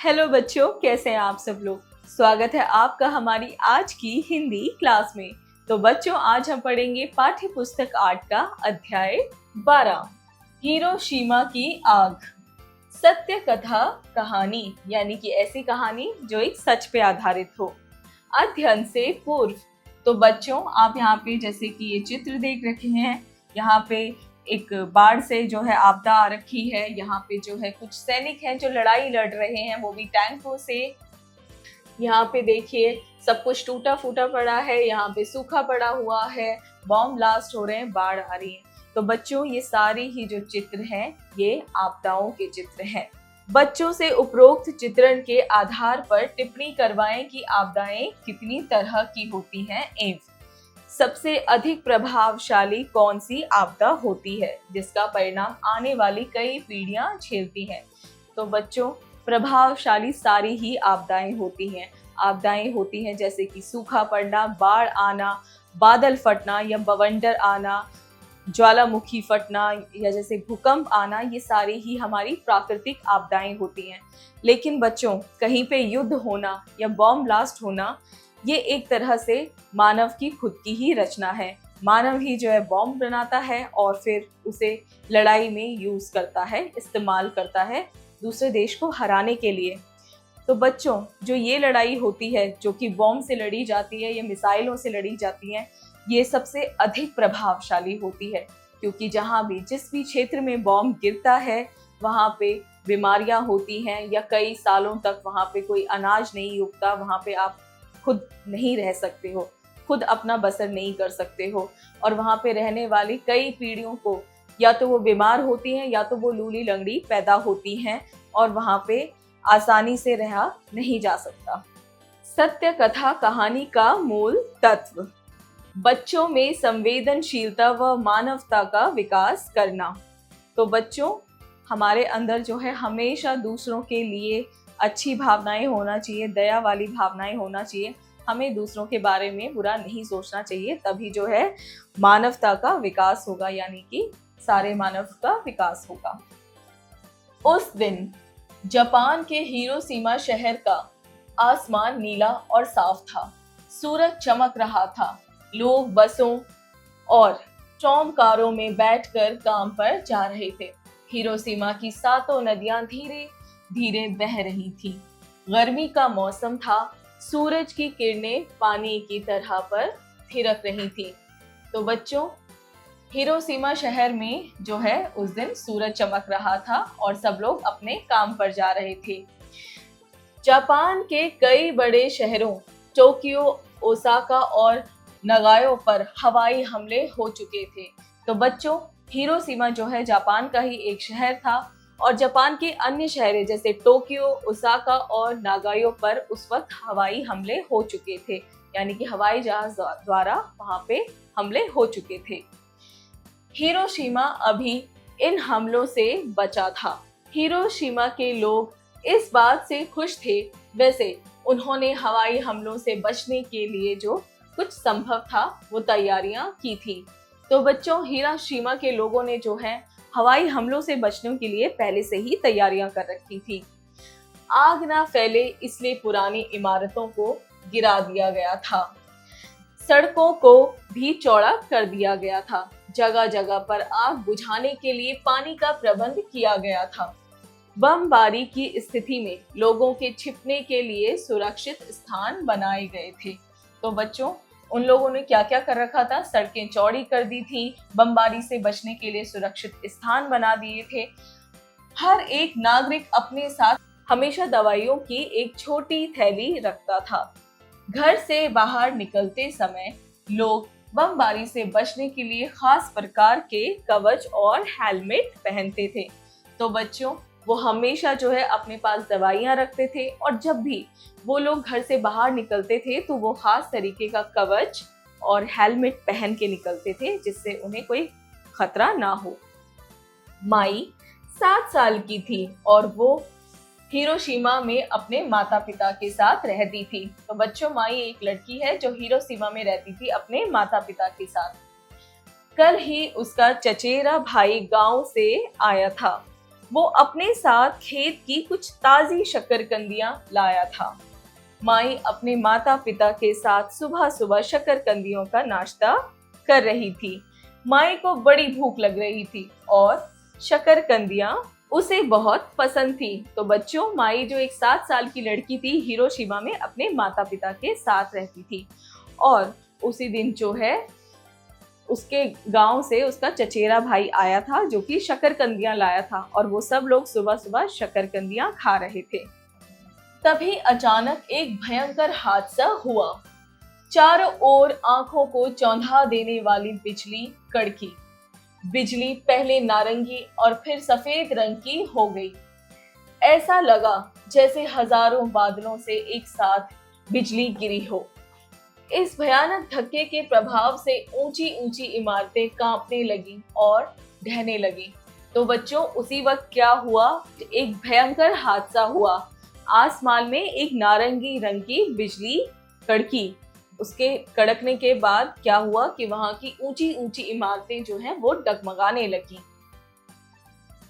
Hello बच्चों, कैसे हैं आप सब लोग। स्वागत है आपका हमारी आज की हिंदी क्लास में। तो बच्चों, आज हम पढ़ेंगे पाठ्य पुस्तक 8 का अध्याय 12 हिरोशिमा की आग। सत्य कथा कहानी, यानी कि ऐसी कहानी जो एक सच पे आधारित हो। अध्ययन से पूर्व। तो बच्चों, आप यहाँ पे जैसे कि ये चित्र देख रखे हैं, यहाँ पे एक बाढ़ से जो है आपदा आ रखी है। यहाँ पे जो है कुछ सैनिक हैं जो लड़ाई लड़ रहे हैं, वो भी टैंकों से। यहाँ पे देखिए सब कुछ टूटा फूटा पड़ा है, यहाँ पे सूखा पड़ा हुआ है, बॉम्ब ब्लास्ट हो रहे हैं, बाढ़ आ रही है। तो बच्चों, ये सारी ही जो चित्र हैं ये आपदाओं के चित्र हैं। बच्चों से उपरोक्त चित्रण के आधार पर टिप्पणी करवाएं कि आपदाएं कितनी तरह की होती हैं एवं सबसे अधिक प्रभावशाली कौन सी आपदा होती है जिसका परिणाम आने वाली कई पीढ़ियां झेलती हैं। तो बच्चों, प्रभावशाली सारी ही आपदाएं होती हैं। आपदाएं होती हैं जैसे कि सूखा पड़ना, बाढ़ आना, बादल फटना या बवंडर आना, ज्वालामुखी फटना या जैसे भूकंप आना, ये सारी ही हमारी प्राकृतिक आपदाएं होती हैं। लेकिन बच्चों, कहीं पे युद्ध होना या बॉम्ब ब्लास्ट होना, ये एक तरह से मानव की खुद की ही रचना है। मानव ही जो है बॉम्ब बनाता है और फिर उसे लड़ाई में यूज करता है, इस्तेमाल करता है दूसरे देश को हराने के लिए। तो बच्चों, जो ये लड़ाई होती है जो कि बॉम्ब से लड़ी जाती है या मिसाइलों से लड़ी जाती है, ये सबसे अधिक प्रभावशाली होती है, क्योंकि जहाँ भी जिस भी क्षेत्र में बॉम्ब गिरता है वहाँ पे बीमारियां होती हैं या कई सालों तक वहाँ पे कोई अनाज नहीं उगता, वहाँ पे आप खुद नहीं रह सकते हो, खुद अपना बसर नहीं कर सकते हो, और वहाँ पे रहने वाली कई पीढ़ियों को या तो वो बीमार होती हैं या तो वो लूली लंगड़ी पैदा होती हैं और वहाँ पे आसानी से रहा नहीं जा सकता। सत्य कथा कहानी का मूल तत्व। बच्चों में संवेदनशीलता व मानवता का विकास करना। तो बच्चों, हमारे अंदर जो है हमेशा दूसरों के लिए अच्छी भावनाएं होना चाहिए, दया वाली भावनाएं होना चाहिए। हमें दूसरों के बारे में बुरा नहीं सोचना चाहिए, तभी जो है मानवता का विकास होगा, यानी कि सारे मानव का विकास होगा। उस दिन जापान के हिरोशिमा शहर का आसमान नीला और साफ था। सूरज चमक रहा था। लोग बसों और ट्राम कारों में बैठकर काम पर जा रहे थे। हिरोशिमा की सातों नदियां धीरे धीरे बह रही थी। गर्मी का मौसम था। सूरज की किरणें पानी की तरह पर थिरक रही थी। तो बच्चों, हिरोशिमा शहर में जो है उस दिन सूरज चमक रहा था और सब लोग अपने काम पर जा रहे थे। जापान के कई बड़े शहरों टोक्यो, ओसाका और नगायो पर हवाई हमले हो चुके थे। तो बच्चों, हिरोशिमा जो है जापान का ही एक शहर था और जापान के अन्य शहरों जैसे टोक्यो, ओसाका और नागायो पर उस वक्त हवाई हमले हो चुके थे, यानी कि हवाई जहाज द्वारा वहां पे हमले हो चुके थे। हिरोशिमा अभी इन हमलों से बचा था। हिरोशिमा के लोग इस बात से खुश थे। वैसे उन्होंने हवाई हमलों से बचने के लिए जो कुछ संभव था वो तैयारियां की थी। तो बच्चों, हिरोशिमा के लोगों ने जो है हवाई हमलों से बचने के लिए पहले से ही तैयारियां कर रखी थी। आग ना फैले इसलिए पुरानी इमारतों को गिरा दिया गया था। सड़कों को भी चौड़ा कर दिया गया था। जगह जगह पर आग बुझाने के लिए पानी का प्रबंध किया गया था। बमबारी की स्थिति में लोगों के छिपने के लिए सुरक्षित स्थान बनाए गए थे। तो बच्चों, उन लोगों ने क्या क्या कर रखा था? सड़कें चौड़ी कर दी थी, बमबारी से बचने के लिए सुरक्षित स्थान बना दिए थे। हर एक नागरिक अपने साथ हमेशा दवाइयों की एक छोटी थैली रखता था। घर से बाहर निकलते समय लोग बमबारी से बचने के लिए खास प्रकार के कवच और हेलमेट पहनते थे। तो बच्चों, वो हमेशा जो है अपने पास दवाइयां रखते थे और जब भी वो लोग घर से बाहर निकलते थे तो वो खास तरीके का कवच और हेलमेट पहन के निकलते थे जिससे उन्हें कोई खतरा ना हो। माई 7 साल की थी और वो हिरोशिमा में अपने माता पिता के साथ रहती थी। तो बच्चों, माई एक लड़की है जो हिरोशिमा में रहती थी अपने माता पिता के साथ। कल ही उसका चचेरा भाई गांव से आया था। वो अपने साथ खेत की कुछ ताज़ी शकरकंदियां लाया था। माई अपने माता पिता के साथ सुबह सुबह शकरकंदियों का नाश्ता कर रही थी। माई को बड़ी भूख लग रही थी और शकरकंदियां उसे बहुत पसंद थी। तो बच्चों, माई जो एक 7 साल की लड़की थी, हिरोशिमा में अपने माता पिता के साथ रहती थी। और उसी दिन जो है उसके गांव से उसका चचेरा भाई आया था जो कि शकरकंदियां लाया था, और वो सब लोग सुबह सुबह शकरकंदियां खा रहे थे। तभी अचानक एक भयंकर हादसा हुआ। चारों ओर आंखों को चौंधा देने वाली बिजली कड़की। बिजली पहले नारंगी और फिर सफेद रंग की हो गई। ऐसा लगा जैसे हजारों बादलों से एक साथ बिजली गिरी हो। इस भयानक धक्के के प्रभाव से ऊंची ऊंची इमारतें कांपने लगी और ढहने लगी। तो बच्चों, उसी वक्त क्या हुआ? एक भयंकर हादसा हुआ। आसमान में एक नारंगी रंग की बिजली कड़की। उसके कड़कने के बाद क्या हुआ कि वहां की ऊंची ऊंची इमारतें जो हैं वो डगमगाने लगी।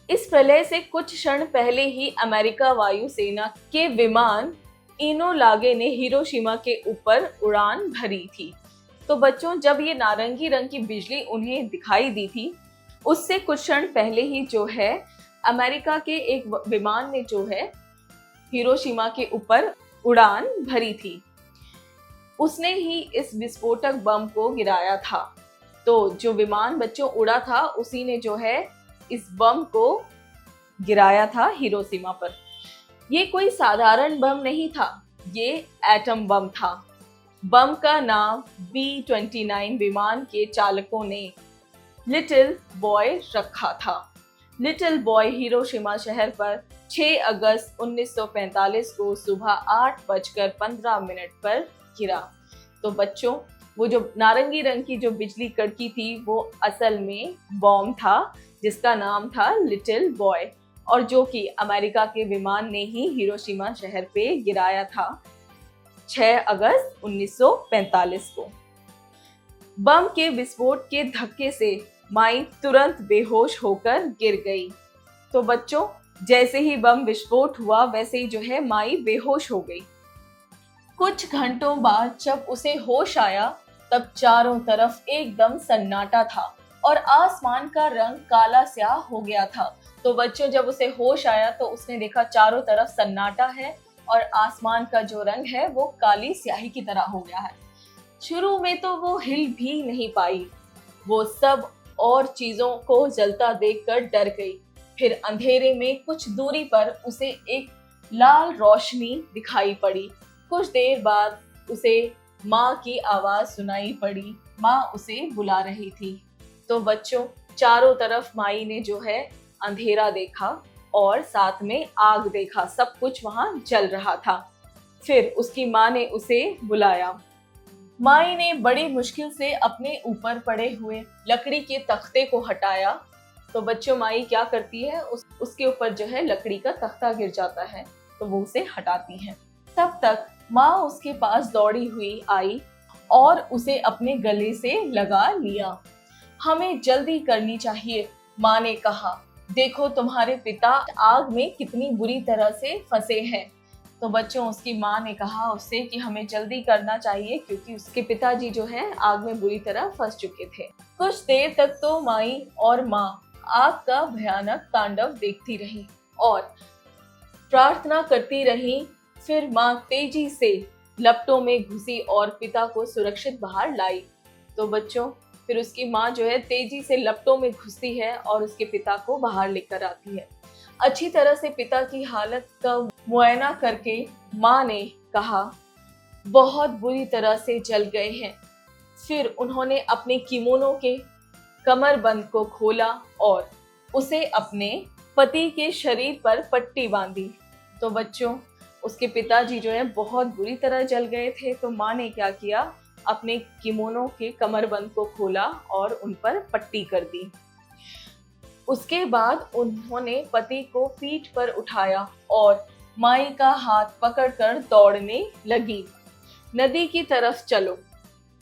इस प्रलय से कुछ क्षण पहले ही अमेरिका वायुसेना के विमान इनोलागे ने हिरोशिमा के ऊपर उड़ान भरी थी। तो बच्चों, जब ये नारंगी रंग की बिजली उन्हें दिखाई दी थी, उससे कुछ क्षण पहले ही जो है अमेरिका के एक विमान ने जो है हिरोशिमा के ऊपर उड़ान भरी थी। उसने ही इस विस्फोटक बम को गिराया था। तो जो विमान बच्चों उड़ा था, उसी ने जो है इस बम को गिराया था हिरोशिमा पर। ये कोई साधारण बम नहीं था, ये एटम बम था। बम का नाम B-29 विमान के चालकों ने लिटिल बॉय रखा था। लिटिल बॉय हिरोशिमा शहर पर 6 अगस्त 1945 को सुबह 8:15 पर गिरा। तो बच्चों, वो जो नारंगी रंग की जो बिजली कड़की थी, वो असल में बॉम्ब था जिसका नाम था लिटिल बॉय, और जो कि अमेरिका के विमान ने ही हिरोशिमा शहर पे गिराया था 6 अगस्त 1945 को। बम के विस्फोट के धक्के से माई तुरंत बेहोश होकर गिर गई। तो बच्चों, जैसे ही बम विस्फोट हुआ वैसे ही जो है माई बेहोश हो गई। कुछ घंटों बाद जब उसे होश आया, तब चारों तरफ एकदम सन्नाटा था और आसमान का रंग काला स्याह हो गया था। तो बच्चों, जब उसे होश आया तो उसने देखा चारों तरफ सन्नाटा है और आसमान का जो रंग है वो काली स्याही की तरह हो गया है। शुरू में तो वो हिल भी नहीं पाई। वो सब और चीजों को जलता देखकर डर गई। फिर अंधेरे में कुछ दूरी पर उसे एक लाल रोशनी दिखाई पड़ी। कुछ देर बाद उसे माँ की आवाज सुनाई पड़ी। माँ उसे बुला रही थी। तो बच्चों, चारों तरफ माई ने जो है अंधेरा देखा और साथ में आग देखा। सब कुछ वहां जल रहा था। फिर उसकी माँ ने उसे बुलाया। माई ने बड़ी मुश्किल से अपने ऊपर पड़े हुए लकड़ी के तख्ते को हटाया। तो बच्चों, माई क्या करती है, उसके ऊपर जो है लकड़ी का तख्ता गिर जाता है तो वो उसे हटाती है। तब तक माँ उसके पास दौड़ी हुई आई और उसे अपने गले से लगा लिया। हमें जल्दी करनी चाहिए, माँ ने कहा। देखो तुम्हारे पिता आग में कितनी बुरी तरह से फंसे हैं। तो बच्चों, उसकी माँ ने कहा उससे कि हमें जल्दी करना चाहिए क्योंकि उसके पिताजी जो है आग में बुरी तरह फंस चुके थे। कुछ देर तक तो माई और माँ आग का भयानक तांडव देखती रही और प्रार्थना करती रही। फिर माँ तेजी से लपटों में घुसी और पिता को सुरक्षित बाहर लाई। तो बच्चों, फिर उसकी माँ जो है तेजी से लपटों में घुसती है और उसके पिता को बाहर लेकर आती है। अच्छी तरह से पिता की हालत का मुआयना करके माँ ने कहा, बहुत बुरी तरह से जल गए हैं। फिर उन्होंने अपने किमोनो के कमरबंद को खोला और उसे अपने पति के शरीर पर पट्टी बांधी। तो बच्चों, उसके पिताजी जो है बहुत बुरी तरह जल गए थे। तो माँ ने क्या किया, अपने किमोनो के कमरबंद को खोला और उन पर पट्टी कर दी। उसके बाद उन्होंने पति को पीठ पर उठाया और माई का हाथ पकड़कर दौड़ने लगी। नदी की तरफ चलो,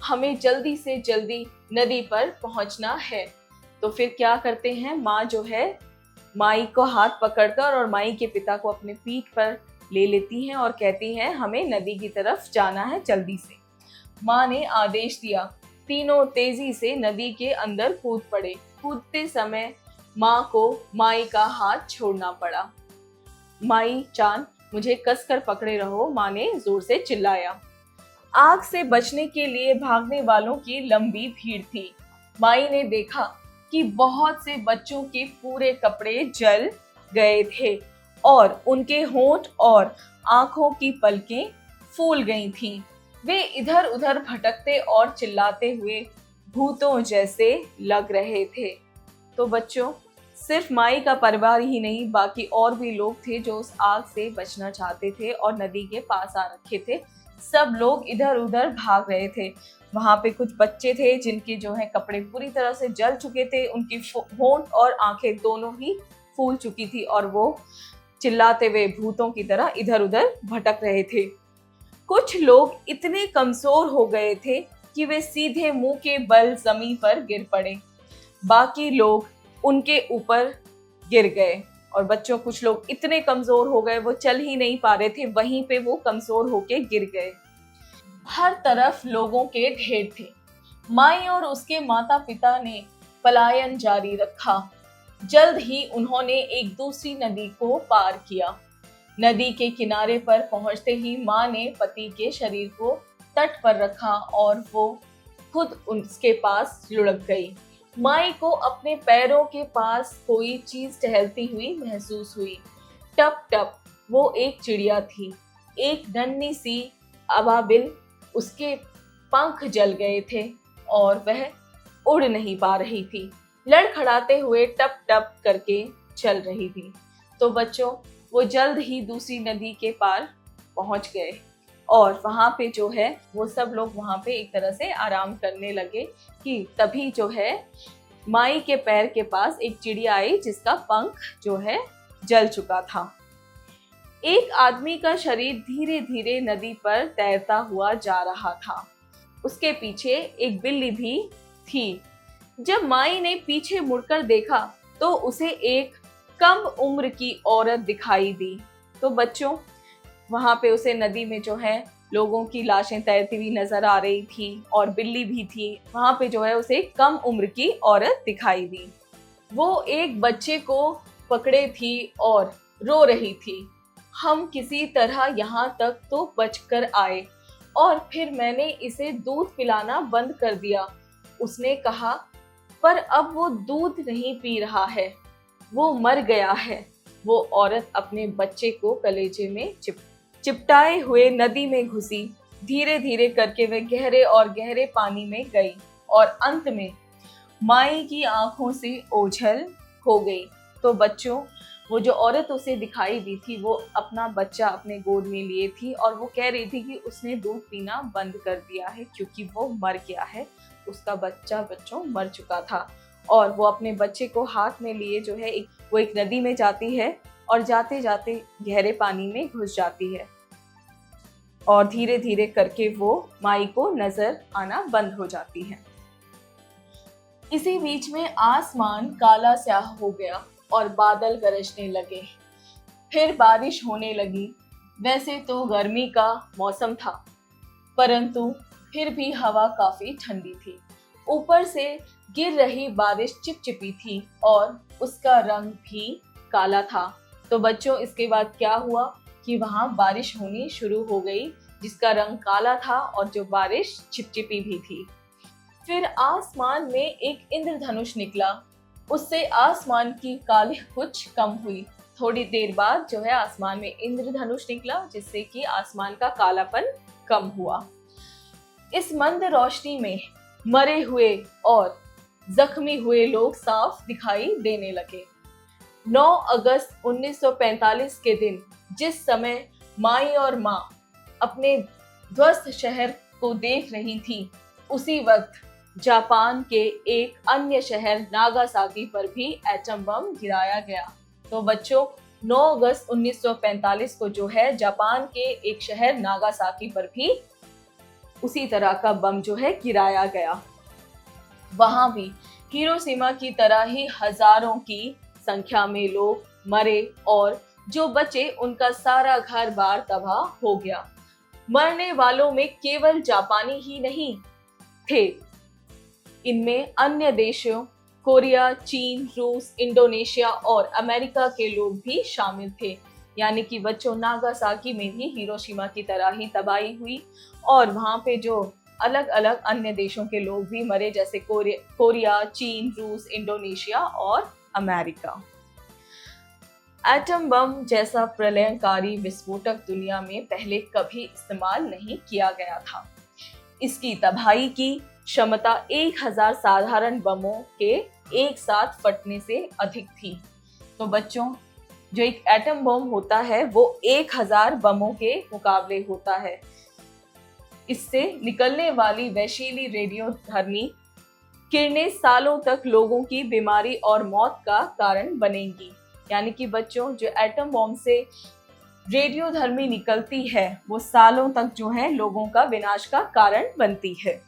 हमें जल्दी से जल्दी नदी पर पहुंचना है। तो फिर क्या करते हैं, माँ जो है माई को हाथ पकड़कर और माई के पिता को अपने पीठ पर ले लेती हैं और कहती हैं हमें नदी की तरफ जाना है जल्दी से। माँ ने आदेश दिया। तीनों तेजी से नदी के अंदर कूद पड़े। कूदते समय माँ को माई का हाथ छोड़ना पड़ा। माई चांद मुझे कसकर पकड़े रहो, माँ ने जोर से चिल्लाया। आग से बचने के लिए भागने वालों की लंबी भीड़ थी। माई ने देखा कि बहुत से बच्चों के पूरे कपड़े जल गए थे और उनके होंठ और आंखों की पलकें फूल गई थीं। वे इधर उधर भटकते और चिल्लाते हुए भूतों जैसे लग रहे थे। तो बच्चों, सिर्फ माई का परिवार ही नहीं, बाकी और भी लोग थे जो उस आग से बचना चाहते थे और नदी के पास आ रखे थे। सब लोग इधर उधर भाग रहे थे। वहां पे कुछ बच्चे थे जिनके जो है कपड़े पूरी तरह से जल चुके थे, उनकी होंठ और आंखें दोनों ही फूल चुकी थी और वो चिल्लाते हुए भूतों की तरह इधर उधर भटक रहे थे। कुछ लोग इतने कमजोर हो गए थे कि वे सीधे मुंह के बल जमीन पर गिर पड़े। बाकी लोग उनके ऊपर गिर गए और बच्चों कुछ लोग इतने कमजोर हो गए वो चल ही नहीं पा रहे थे, वहीं पे वो कमजोर होके गिर गए। हर तरफ लोगों के ढेर थे। माई और उसके माता पिता ने पलायन जारी रखा। जल्द ही उन्होंने एक दूसरी नदी को पार किया। नदी के किनारे पर पहुंचते ही माँ ने पति के शरीर को तट पर रखा और वो खुद उसके पास लुढ़क गई। माई को अपने पैरों के पास कोई चीज टहलती हुई महसूस हुई। टप टप वो एक चिड़िया थी, एक नन्ही सी अबाबिल। उसके पंख जल गए थे और वह उड़ नहीं पा रही थी, लड़खड़ाते हुए टप टप करके चल रही थी। तो बच्चों, वो जल्द ही दूसरी नदी के पार पहुंच गए और वहां पे जो है वो सब लोग वहां पे एक तरह से आराम करने लगे कि तभी जो है माई के पैर के पास एक चिड़िया आई जिसका पंख जो है जल चुका था। एक आदमी का शरीर धीरे धीरे नदी पर तैरता हुआ जा रहा था। उसके पीछे एक बिल्ली भी थी। जब माई ने पीछे मुड़कर देखा तो उसे एक कम उम्र की औरत दिखाई दी। तो बच्चों, वहां पे उसे नदी में जो है लोगों की लाशें तैरती हुई नजर आ रही थी और बिल्ली भी थी। वहां पे जो है उसे कम उम्र की औरत दिखाई दी। वो एक बच्चे को पकड़े थी और रो रही थी। हम किसी तरह यहाँ तक तो बचकर आए और फिर मैंने इसे दूध पिलाना बंद कर दिया, उसने कहा। पर अब वो दूध नहीं पी रहा है, वो मर गया है। वो औरत अपने बच्चे को कलेजे में चिपटाए हुए नदी में घुसी। धीरे धीरे करके वे गहरे और गहरे पानी में गई और अंत में माई की आंखों से ओझल हो गई। तो बच्चों, वो जो औरत उसे दिखाई दी थी वो अपना बच्चा अपने गोद में लिए थी और वो कह रही थी कि उसने दूध पीना बंद कर दिया है क्योंकि वो मर गया है। उसका बच्चा बच्चों मर चुका था और वो अपने बच्चे को हाथ में लिए जो है वो एक नदी में जाती है और जाते जाते गहरे पानी में घुस जाती है और धीरे धीरे करके वो माई को नजर आना बंद हो जाती है। इसी बीच में आसमान काला स्याह हो गया और बादल गरजने लगे। फिर बारिश होने लगी। वैसे तो गर्मी का मौसम था, परंतु फिर भी हवा काफी ठंडी थी। ऊपर से गिर रही बारिश चिपचिपी थी और उसका रंग भी काला था। तो बच्चों, इसके बाद क्या हुआ कि वहां बारिश होनी शुरू हो गई जिसका रंग काला था और जो बारिश चिपचिपी भी थी। फिर आसमान में एक इंद्रधनुष निकला। उससे आसमान की काली कुछ कम हुई। थोड़ी देर बाद जो है आसमान में इंद्रधनुष निकला जिससे कि आसमान का कालापन कम हुआ। इस मंद रोशनी में मरे हुए और जख्मी हुए लोग साफ दिखाई देने लगे। 9 अगस्त 1945 के दिन जिस समय माई और माँ अपने ध्वस्त शहर को देख रही थी, उसी वक्त जापान के एक अन्य शहर नागासाकी पर भी एटम बम गिराया गया। तो बच्चों, 9 अगस्त 1945 को जो है जापान के एक शहर नागासाकी पर भी उसी तरह का बम जो है गिराया गया। वहां भी हिरोशिमा की तरह ही हजारों की संख्या में लोग मरे और जो बचे उनका सारा घर बार तबाह हो गया। मरने वालों में केवल जापानी ही नहीं थे, इनमें अन्य देशों कोरिया, चीन, रूस, इंडोनेशिया और अमेरिका के लोग भी शामिल थे। यानी कि बच्चों, नागासाकी में भी हिरोशिमा की तरह ही तबाही हुई और वहां पे जो अलग अलग अन्य देशों के लोग भी मरे, जैसे कोरिया, चीन, रूस, इंडोनेशिया और अमेरिका। एटम बम जैसा प्रलयंकारी विस्फोटक दुनिया में पहले कभी इस्तेमाल नहीं किया गया था। इसकी तबाही की क्षमता 1000 साधारण बमों के एक साथ फटने से अधिक थी। तो बच्चों, जो एक एटम बम होता है वो 1000 बमों के मुकाबले होता है। इससे निकलने वाली वैशिली रेडियोधर्मी किरणें सालों तक लोगों की बीमारी और मौत का कारण बनेंगी। यानी कि बच्चों, जो एटम बम से रेडियोधर्मी निकलती है वो सालों तक जो है लोगों का विनाश का कारण बनती है।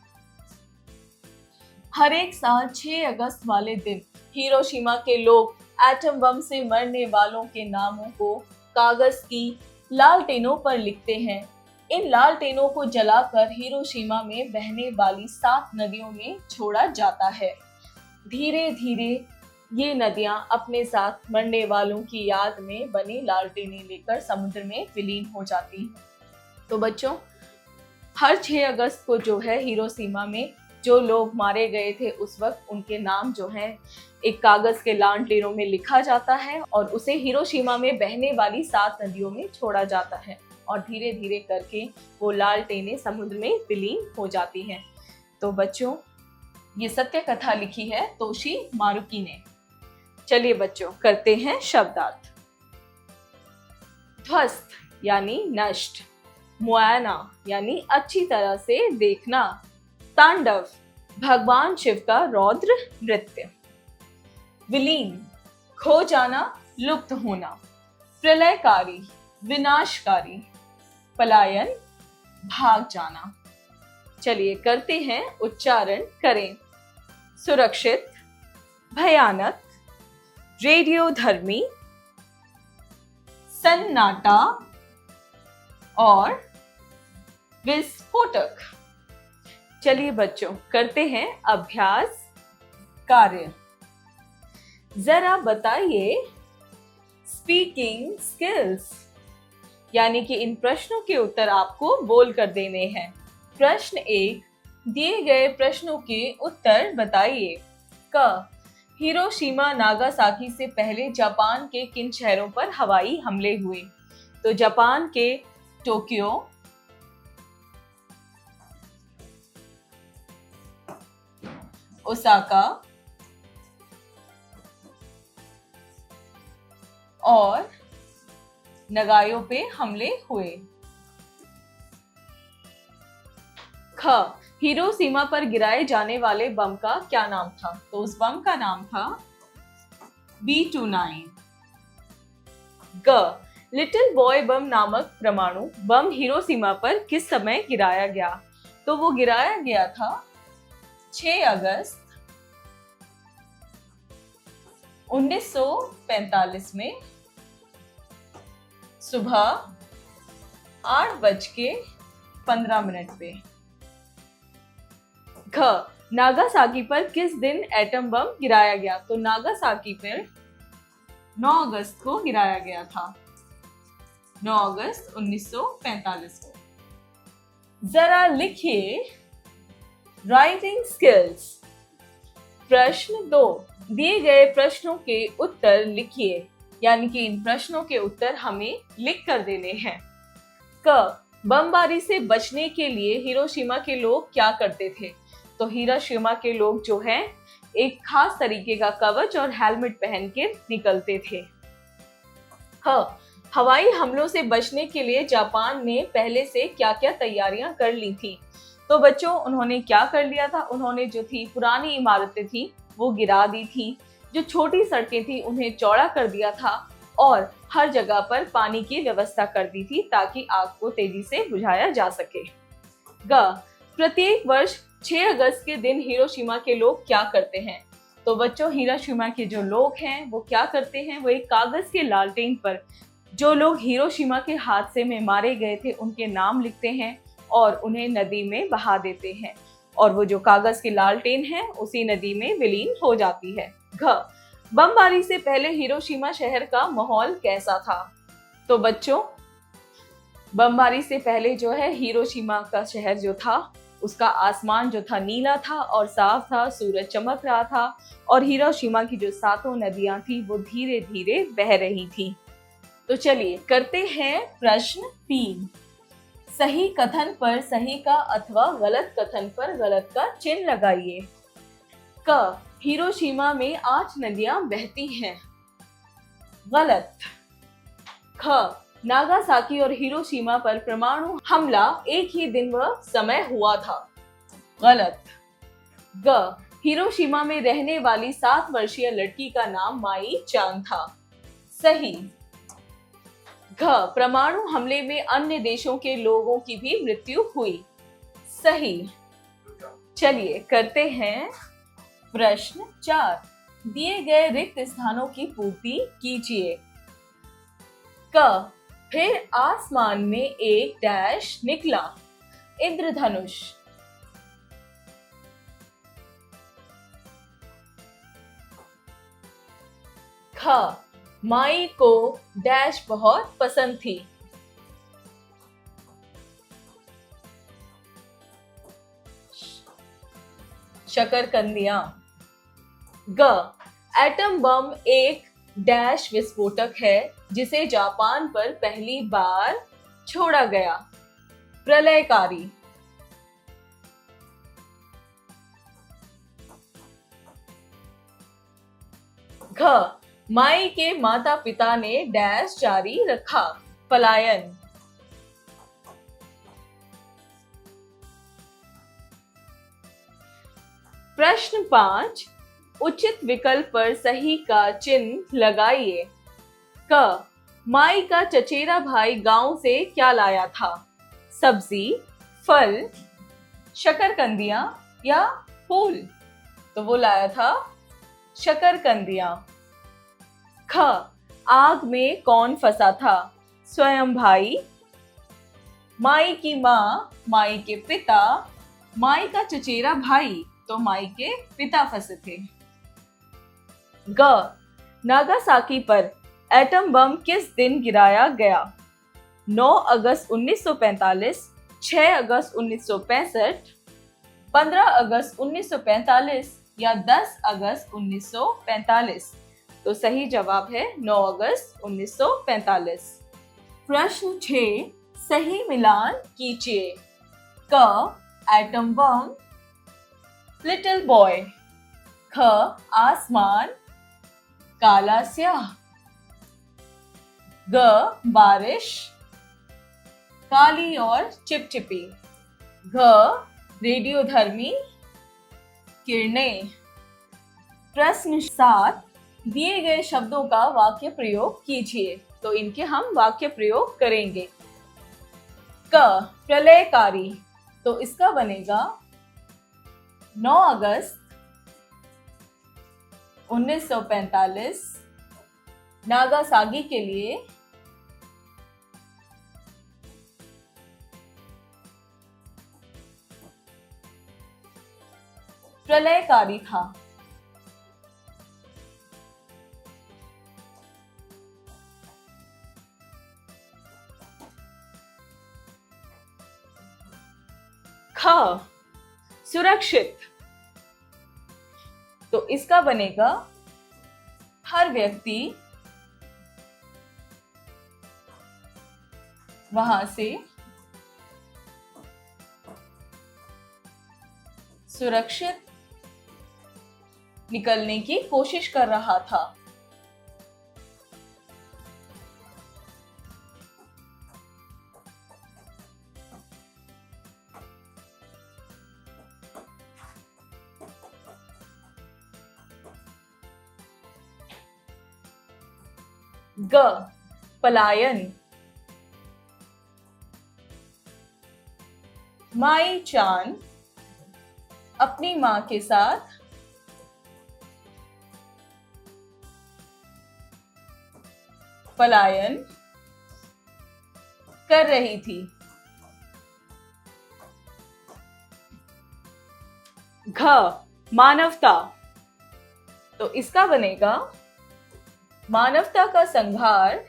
हर एक साल 6 अगस्त वाले दिन हिरोशिमा के लोग एटम बम से मरने वालों के नामों को कागज की लालटेनों पर लिखते हैं। इन लालटेनों को जलाकर हिरोशिमा में बहने वाली 7 नदियों में छोड़ा जाता है। धीरे धीरे ये नदियां अपने साथ मरने वालों की याद में बनी लालटेनें लेकर समुद्र में विलीन हो जाती हैं। तो बच्चों, हर 6 अगस्त को जो है हिरोशिमा में जो लोग मारे गए थे उस वक्त उनके नाम जो हैं एक कागज के लालटेनों में लिखा जाता है और उसे हिरोशिमा में बहने वाली 7 नदियों में छोड़ा जाता है और धीरे धीरे करके वो लालटेनें समुद्र में विलीन हो जाती हैं। तो बच्चों, ये सत्य कथा लिखी है तोशी मारुकी ने। चलिए बच्चों, करते हैं शब्दार्थ। ध्वस्त यानी नष्ट, मुआयना यानी अच्छी तरह से देखना, तांडव भगवान शिव का रौद्र नृत्य, विलीन खो जाना, लुप्त होना, प्रलयकारी विनाशकारी, पलायन भाग जाना। चलिए करते हैं उच्चारण करें। सुरक्षित, भयानक, रेडियोधर्मी, सन्नाटा और विस्फोटक। चलिए बच्चों, करते हैं अभ्यास कार्य। जरा बताइए स्पीकिंग स्किल्स, यानी कि इन प्रश्नों के उत्तर आपको बोल कर देने हैं। प्रश्न 1, दिए गए प्रश्नों के उत्तर बताइए। क, हिरोशिमा नागासाकी से पहले जापान के किन शहरों पर हवाई हमले हुए? तो जापान के टोक्यो, ओसाका और नगायो पे हमले हुए। ख, हिरोशिमा पर गिराए जाने वाले बम का क्या नाम था? तो उस बम का नाम था B29। ग, लिटिल बॉय बम नामक परमाणु बम हिरोशिमा पर किस समय गिराया गया? तो वो गिराया गया था 6 अगस्त 1945 में सुबह 8:15 पे। घ, नागासाकी पर किस दिन एटम बम गिराया गया? तो नागासाकी पर 9 अगस्त को गिराया गया था, 9 अगस्त 1945 को। जरा लिखिए राइटिंग स्किल्स। प्रश्न 2, दिए गए प्रश्नों के उत्तर लिखिए, यानी कि इन प्रश्नों के उत्तर हमें लिख कर देने हैं। क, बमबारी से बचने के लिए हिरोशिमा के लोग क्या करते थे? तो हिरोशिमा के लोग जो हैं एक खास तरीके का कवच और हेलमेट पहन के निकलते थे। ह, हवाई हमलों से बचने के लिए जापान ने पहले से क्या क्या तैयारियां कर ली थी? तो बच्चों, उन्होंने क्या कर लिया था? उन्होंने जो थी पुरानी इमारतें थी वो गिरा दी थी, जो छोटी सड़कें थी उन्हें चौड़ा कर दिया था और हर जगह पर पानी की व्यवस्था कर दी थी ताकि आग को तेजी से बुझाया जा सके। ग, प्रत्येक वर्ष 6 अगस्त के दिन हिरोशिमा के लोग क्या करते हैं? तो बच्चों, हिरोशिमा के जो लोग हैं वो क्या करते हैं, वो एक कागज के लालटेन पर जो लोग हिरोशिमा के हादसे में मारे गए थे उनके नाम लिखते हैं और उन्हें नदी में बहा देते हैं, और वो जो कागज की लालटेन है उसी नदी में विलीन हो जाती है। घ, बमबारी से पहले हिरोशिमा शहर का माहौल कैसा था? तो बच्चों, बमबारी से पहले जो है हिरोशिमा का शहर जो था उसका आसमान जो था नीला था और साफ था, सूरज चमक रहा था और हिरोशिमा की जो 7 नदियां थी वो धीरे धीरे बह रही थी। तो चलिए करते हैं प्रश्न 3। सही कथन पर सही का अथवा गलत कथन पर गलत का चिन्ह लगाइए। क, हिरोशिमा में 8 नदियां बहती हैं। गलत। ख, नागासाकी और हिरोशिमा पर परमाणु हमला एक ही दिन व समय हुआ था। गलत। ग, हिरोशिमा में रहने वाली 7 वर्षीय लड़की का नाम माई चांग था। सही। घ, परमाणु हमले में अन्य देशों के लोगों की भी मृत्यु हुई। सही। चलिए करते हैं प्रश्न 4। दिए गए रिक्त स्थानों की पूर्ति कीजिए। क, फिर आसमान में एक डैश निकला। इंद्रधनुष। ख, माई को डैश बहुत पसंद थी। शकरकंदियां। ग, एटम बम एक डैश विस्फोटक है जिसे जापान पर पहली बार छोड़ा गया। प्रलयकारी। घ, माई के माता पिता ने डैश जारी रखा। पलायन। प्रश्न 5। उचित विकल्प पर सही का चिन्ह लगाइए। क, माई का चचेरा भाई गांव से क्या लाया था? सब्जी, फल, शकरकंदियां या फूल? तो वो लाया था शकरकंदियां। ख, आग में कौन फंसा था? स्वयं भाई, माई की माँ, माई के पिता, माई का चचेरा भाई। तो माई के पिता फंसे थे। ग, नागासाकी पर एटम बम किस दिन गिराया गया? 9 अगस्त 1945, 6 अगस्त 1965, 15 अगस्त 1945 या 10 अगस्त 1945? तो सही जवाब है 9 अगस्त 1945। प्रश्न 6। सही मिलान कीजिए। क, एटम बम, लिटिल बॉय। ख, आसमान, काला स्याह। ग, बारिश, काली और चिपचिपी। घ, रेडियोधर्मी किरणें। प्रश्न 7। दिए गए शब्दों का वाक्य प्रयोग कीजिए। तो इनके हम वाक्य प्रयोग करेंगे। क, प्रलयकारी। तो इसका बनेगा 9 अगस्त 1945 नागासाकी के लिए प्रलयकारी था। ख, सुरक्षित। तो इसका बनेगा हर व्यक्ति वहां से सुरक्षित निकलने की कोशिश कर रहा था। ग, पलायन। माई चान अपनी मां के साथ पलायन कर रही थी। घ मानवता, तो इसका बनेगा मानवता का संहार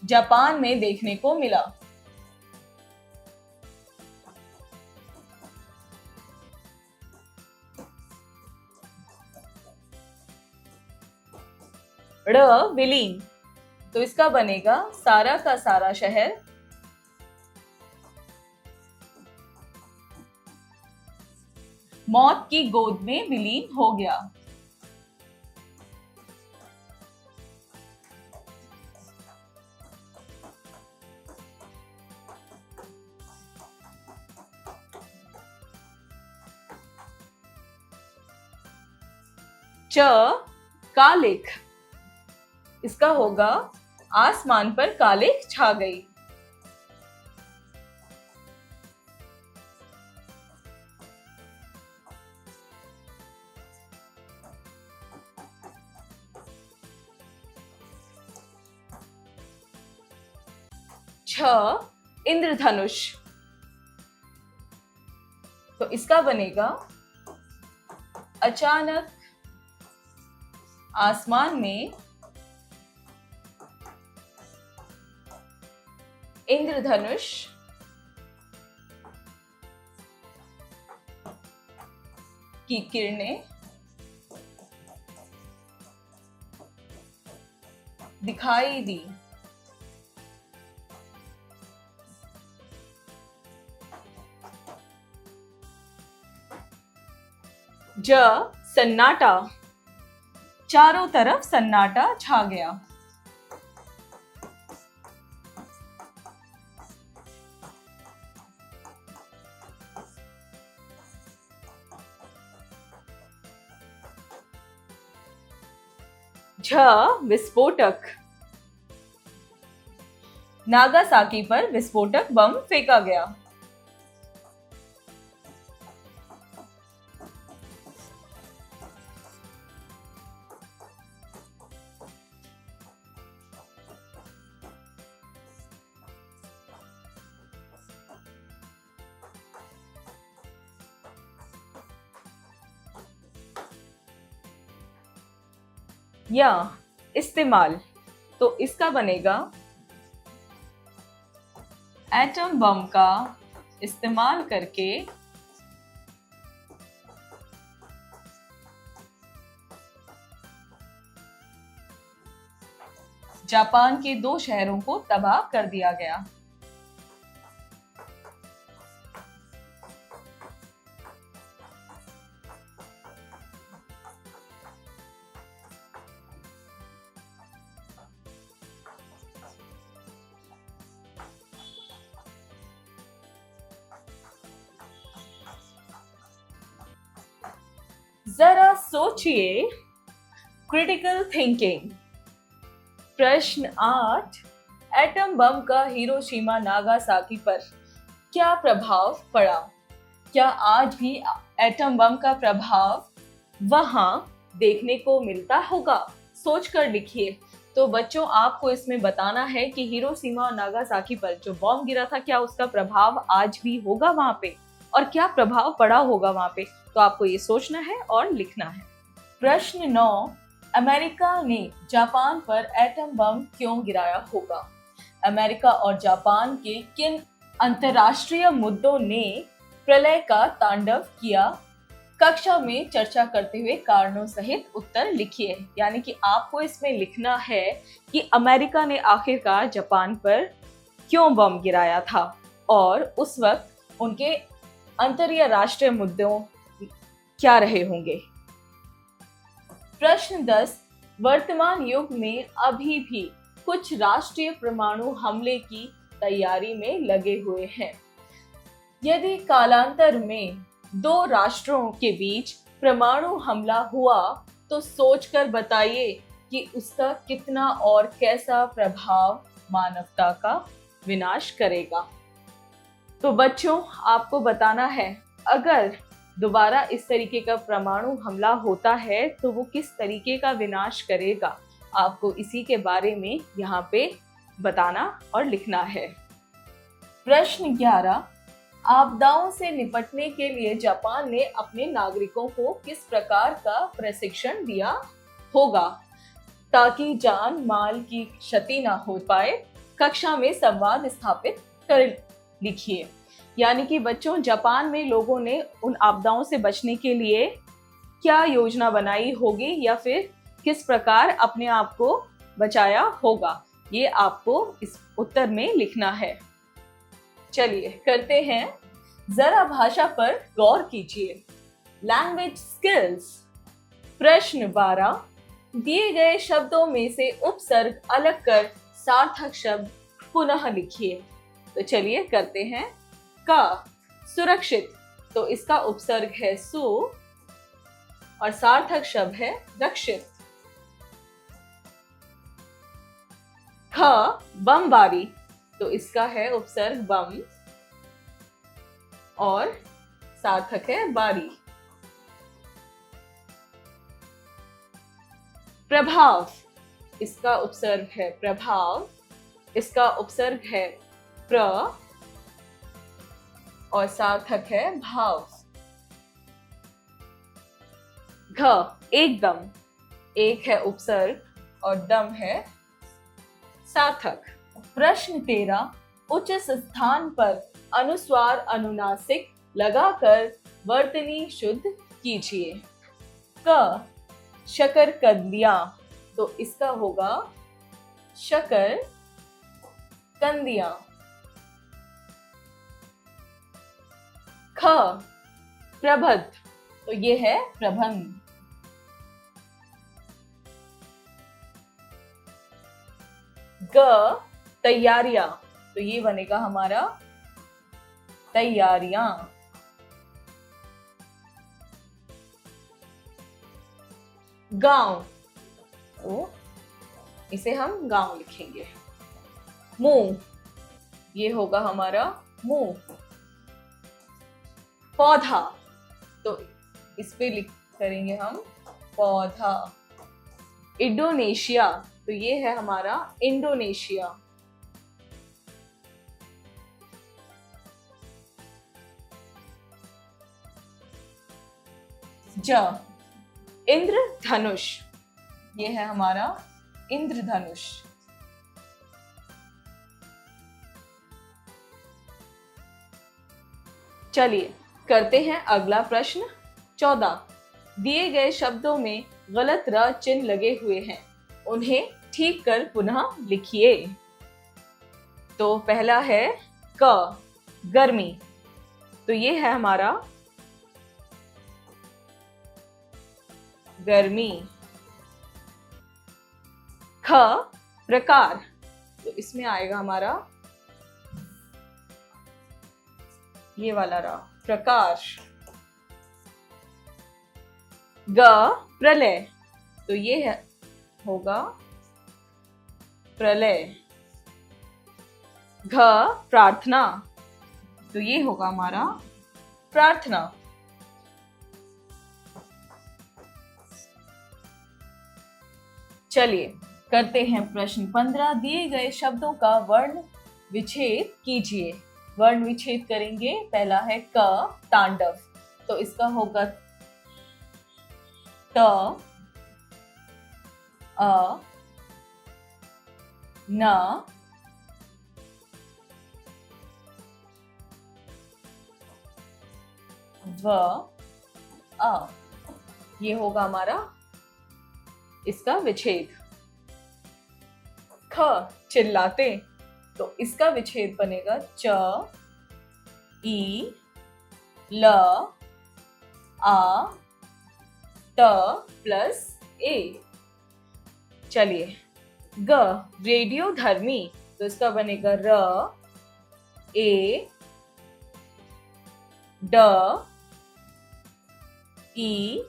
जापान में देखने को मिला। ड़ विलीन, तो इसका बनेगा सारा का सारा शहर मौत की गोद में विलीन हो गया। च कालिख, इसका होगा आसमान पर कालिख छा गई। छ इंद्रधनुष, तो इसका बनेगा अचानक आसमान में इंद्रधनुष की किरणें दिखाई दी। ज सन्नाटा, चारों तरफ सन्नाटा छा गया। झ विस्फोटक, नागासाकी पर विस्फोटक बम फेंका गया। या इस्तेमाल, तो इसका बनेगा एटम बम का इस्तेमाल करके जापान के 2 शहरों को तबाह कर दिया गया। जरा सोचिए, क्रिटिकल थिंकिंग। प्रश्न 8, एटम बम का हिरोशिमा नागासाकी पर क्या प्रभाव पड़ा? क्या आज भी एटम बम का प्रभाव वहां देखने को मिलता होगा? सोचकर लिखिए। तो बच्चों, आपको इसमें बताना है कि हिरोशिमा और नागासाकी पर जो बॉम्ब गिरा था, क्या उसका प्रभाव आज भी होगा वहां पे, और क्या प्रभाव पड़ा होगा वहां पे? तो आपको ये सोचना है और लिखना है। प्रश्न 9, अमेरिका ने जापान पर एटम बम क्यों गिराया होगा? अमेरिका और जापान के किन अंतरराष्ट्रीय मुद्दों ने प्रलय का तांडव किया? कक्षा में चर्चा करते हुए कारणों सहित उत्तर लिखिए। यानी कि आपको इसमें लिखना है कि अमेरिका ने आखिरकार जापान पर क्यों बम गिराया था और उस वक्त उनके अंतरराष्ट्रीय मुद्दों क्या रहे होंगे। प्रश्न 10, वर्तमान युग में अभी भी कुछ राष्ट्रीय परमाणु हमले की तैयारी में लगे हुए हैं। यदि कालांतर में 2 राष्ट्रों के बीच परमाणु हमला हुआ तो सोचकर बताइए कि उसका कितना और कैसा प्रभाव मानवता का विनाश करेगा। तो बच्चों, आपको बताना है, अगर दोबारा इस तरीके का परमाणु हमला होता है तो वो किस तरीके का विनाश करेगा, आपको इसी के बारे में यहाँ पे बताना और लिखना है। प्रश्न 11, आपदाओं से निपटने के लिए जापान ने अपने नागरिकों को किस प्रकार का प्रशिक्षण दिया होगा ताकि जान माल की क्षति ना हो पाए? कक्षा में संवाद स्थापित कर लिखिए। यानी कि बच्चों, जापान में लोगों ने उन आपदाओं से बचने के लिए क्या योजना बनाई होगी या फिर किस प्रकार अपने आप को बचाया होगा, ये आपको इस उत्तर में लिखना है। चलिए करते हैं, जरा भाषा पर गौर कीजिए। Language skills. प्रश्न 12, दिए गए शब्दों में से उपसर्ग अलग कर सार्थक शब्द पुनः लिखिए। तो चलिए करते हैं। का, सुरक्षित, तो इसका उपसर्ग है सु और सार्थक शब्द है रक्षित। ख, बमबारी, तो इसका है उपसर्ग बम और सार्थक है बारी। प्रभाव, इसका उपसर्ग है प्रभाव, इसका उपसर्ग है प्र और सार्थक है भाव। घ, एकदम, एक है उपसर्ग और दम है सार्थक। प्रश्न 13, उचित स्थान पर अनुस्वार अनुनासिक लगाकर वर्तनी शुद्ध कीजिए। क, शकरकंदियां, तो इसका होगा शकर कंदियां। ख, प्रबंध, तो ये है प्रबंध। ग, तैयारियां, तो ये बनेगा हमारा तैयारियां। गांव, तो इसे हम गांव लिखेंगे। मुंह, ये होगा हमारा मुंह। पौधा, तो इस पे लिख करेंगे हम पौधा। इंडोनेशिया, तो ये है हमारा इंडोनेशिया। ज, इंद्रधनुष, ये है हमारा इंद्रधनुष। चलिए करते हैं अगला प्रश्न 14, दिए गए शब्दों में गलत र चिन्ह लगे हुए हैं, उन्हें ठीक कर पुनः लिखिए। तो पहला है क, गर्मी, तो ये है हमारा गर्मी। ख, प्रकार, तो इसमें आएगा हमारा ये वाला रा, प्रकाश। ग, प्रलय, तो ये है होगा प्रलय। घ, प्रार्थना, तो ये होगा हमारा प्रार्थना। चलिए करते हैं प्रश्न 15, दिए गए शब्दों का वर्ण विच्छेद कीजिए। वर्ण विच्छेद करेंगे। पहला है क, तांडव, तो इसका होगा त, अ, न, व, अ, ये होगा हमारा इसका विच्छेद। ख, चिल्लाते, तो इसका विच्छेद बनेगा च, ई, ल, आ, त प्लस ए। चलिए ग, रेडियो धर्मी, तो इसका बनेगा र, ए, ड, ई,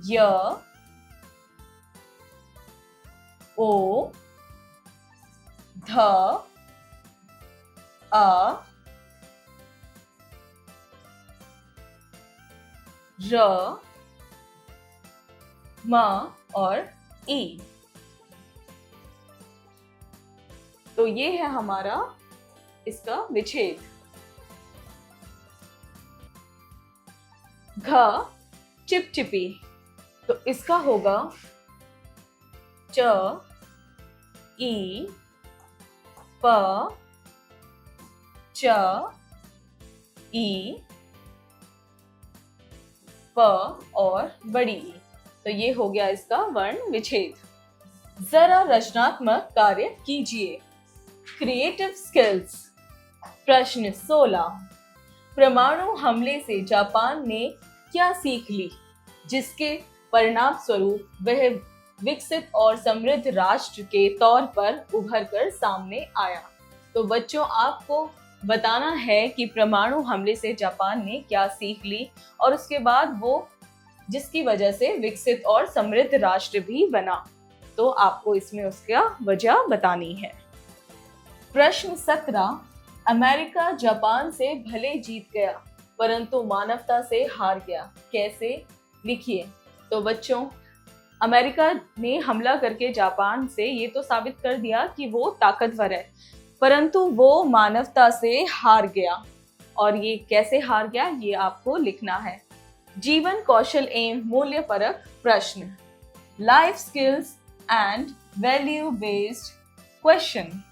य, ओ, ध, अ, र, म और ई। तो ये है हमारा इसका विच्छेद। घ, चिपचिपी, तो इसका होगा च, ई, प, च, ई, प और बड़ी ई। तो ये हो गया इसका वर्ण विच्छेद। जरा रचनात्मक कार्य कीजिए। Creative skills. प्रश्न 16। परमाणु हमले से जापान ने क्या सीख ली, जिसके परिणाम स्वरूप वह विकसित और समृद्ध राष्ट्र के तौर पर उभर कर सामने आया। तो बच्चों, आपको बताना है कि परमाणु हमले से जापान ने क्या सीख ली और उसके बाद वो जिसकी वजह से विकसित और समृद्ध राष्ट्र भी बना। तो आपको इसमें उसका वजह बतानी है। प्रश्न 17। अमेरिका जापान से भले जीत गया परंतु मानवता से हार गया, कैसे? लिखिए। तो बच्चों, अमेरिका ने हमला करके जापान से ये तो साबित कर दिया कि वो ताकतवर है, परंतु वो मानवता से हार गया। और ये कैसे हार गया, ये आपको लिखना है। जीवन कौशल एवं मूल्य परक प्रश्न। Life skills and value based question.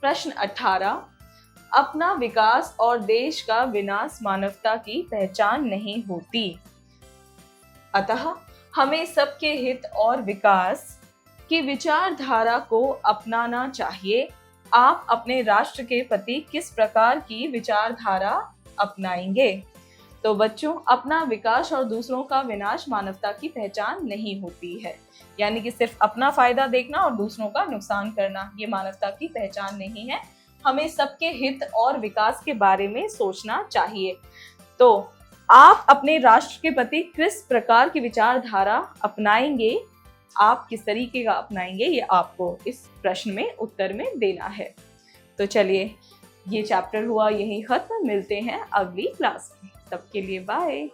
प्रश्न 18। अपना विकास और देश का विनाश मानवता की पहचान नहीं होती, अतः हमें सबके हित और विकास की विचारधारा को अपनाना चाहिए। आप अपने राष्ट्र के प्रति किस प्रकार की विचारधारा अपनाएंगे? तो बच्चों, अपना विकास और दूसरों का विनाश मानवता की पहचान नहीं होती है। यानी कि सिर्फ अपना फायदा देखना और दूसरों का नुकसान करना, ये मानवता की पहचान नहीं है। हमें सबके हित और विकास के बारे में सोचना चाहिए। तो आप अपने राष्ट्र के प्रति किस प्रकार की विचारधारा अपनाएंगे, आप किस तरीके का अपनाएंगे, ये आपको इस प्रश्न में उत्तर में देना है। तो चलिए, ये चैप्टर हुआ यही खत्म। मिलते हैं अगली क्लास में। तब के लिए बाय।